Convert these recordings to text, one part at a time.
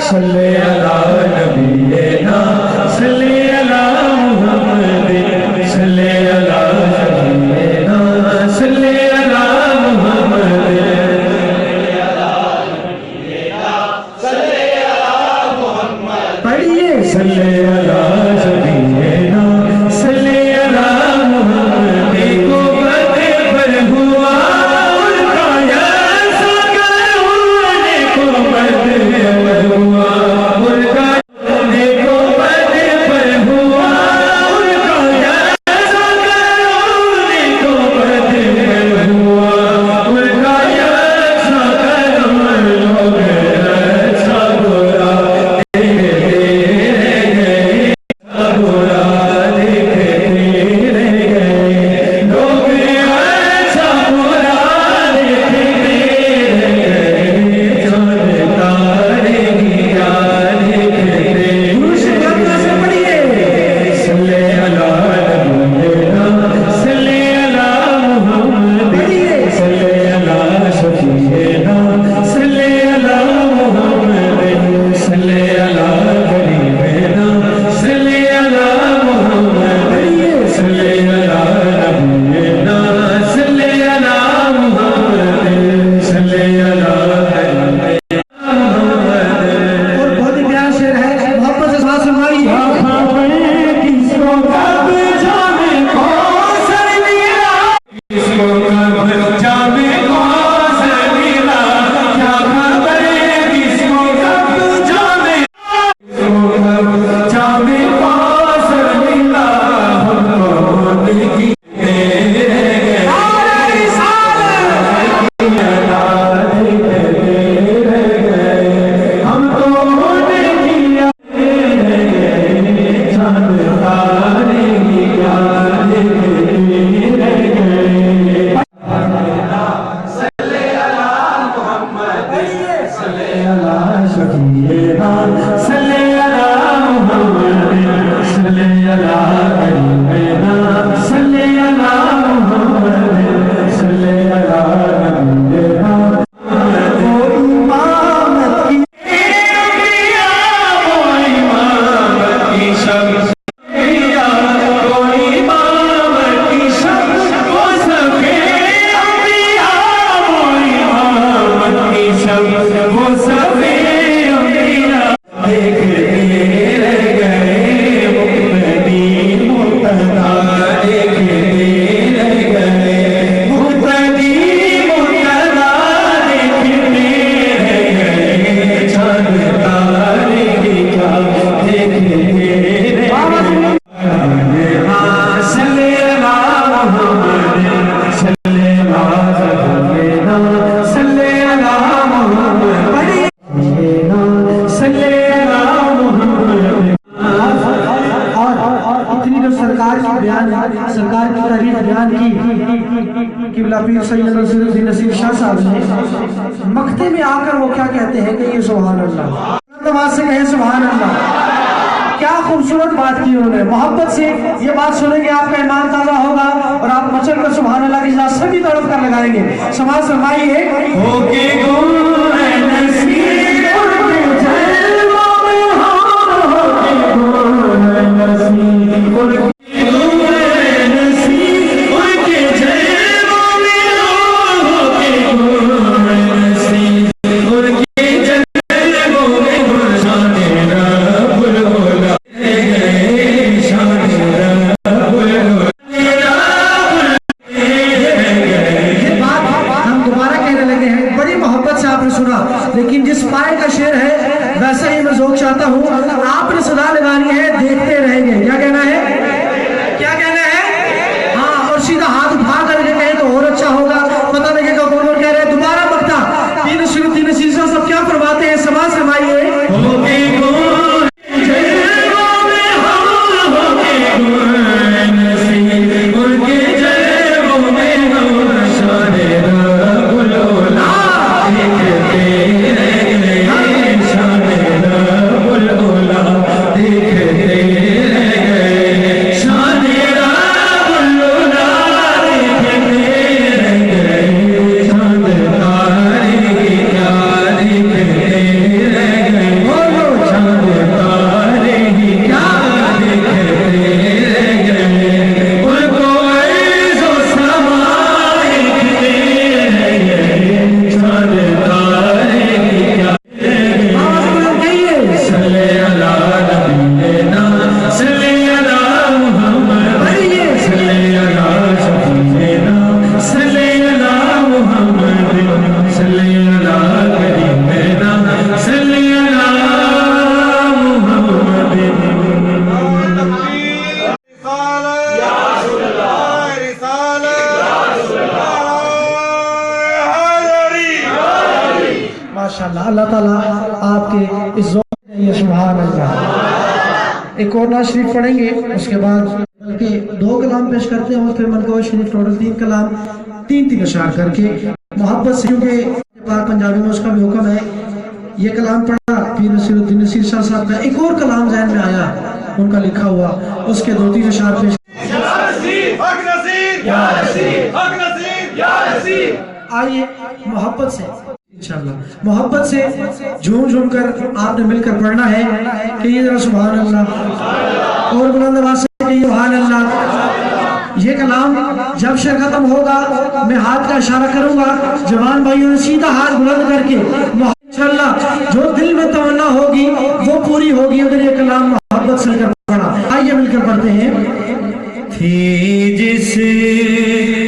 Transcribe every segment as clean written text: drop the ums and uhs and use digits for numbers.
सल्ले अला नबीना सल्ले अला मुहम्मद सल्ले अला नबीना सल्ले अला मुहम्मद पढ़िए सल्ले अला नबीना सल्ले अला मुहम्मद। देखो बदे पर हुआ उनका ऐसा करम, देखो बदे पर हुआ उनका, देखो बदे पर हुआ उनका ऐसा करम, देखो बदे पर हुआ उनका ऐसा करम। लोग ऐसा बुरा देखते रह गए, बुरा देखते रह गए, लोग ऐसा बुरा देखते रह गए, चाँद तारे गिरा देखते। गुरु से गंगा से पढ़िए सल्ले अला नबीना सल्ले अला मुहम्मद सल्ले अला शफीना सल्ले अला मुहम्मद सल्ले अला गरीबना सल्ले अला मुहम्मद सल्ले अला नबीना सल्ले अला मुहम्मद सल्ले अला गरीबना मुहम्मद। और बहुत ही प्यारा शेर है, मोहब्बत से साथ सुनाइए। किसको कब जामे कौसर मिला, किसको कब जामे कौसर मिला, क्या खबर किसको कब जामे, किसको कब जामे कौसर मिला, हमको उनकी हम तो सरकार की तारीफ बयान की किबला पीर सैयद नसीरुद्दीन नसीर शाह साहब ने मक्ते में आकर वो क्या कहते हैं कि ये सुभान अल्लाह, नमाज से कहे सुभान अल्लाह। क्या खूबसूरत बात की उन्होंने, मोहब्बत से ये बात सुनेंगे आपका ईमान ताज़ा होगा और आप मचल कर सुभान अल्लाह की इजाज़त सभी तरफ कर लगाएंगे। समाज फरमाइए लेकिन जिस पाए का शेर है वैसा ही मैं जोक चाहता हूँ, आपने सदा लगानी है देखते रहेंगे। क्या कहना है, क्या कहना है? हाँ, और सीधा हाथ उठा करके कहे तो और अच्छा होगा, पता लगेगा कौन कह रहे हैं। दोबारा बकता तीन शीशा सब क्या फरमाते हैं, समाज फरमाइए देखते रह गए इस ये सुभान अल्लाह। एक और नात शरीफ पढ़ेंगे, उसके बाद बल्कि 2 कलाम पेश करते हैं और फिर मनकबत शरीफ टोटल 3 कलाम 3 अशार करके मोहब्बत से, क्योंकि पंजाबी में उसका भी हुक्म है। ये कलाम पढ़ा पीर नसीरुद्दीन नसीर शाह साहब का, एक और कलाम ज़हन में आया उनका लिखा हुआ, उसके 2-3 अशार पेश। आइए मोहब्बत से इंशाअल्लाह, मोहब्बत से झूम झूम कर आपने मिलकर पढ़ना है कि ये जरा सुभान अल्लाह और बुलंद आवाज से कहिए सुभान अल्लाह। ये कलाम जब शेर खत्म होगा मैं हाथ का इशारा करूंगा, जवान भाइयों ने सीधा हाथ बुलंद करके इंशाअल्लाह जो दिल में तमन्ना होगी वो पूरी होगी अगर ये कलाम मोहब्बत से मिलकर पढ़ा। आइए मिलकर पढ़ते हैं। थी जिसके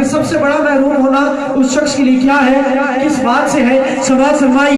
सबसे बड़ा महरूम होना उस शख्स के लिए क्या है, किस बात से है, समाज फरमाई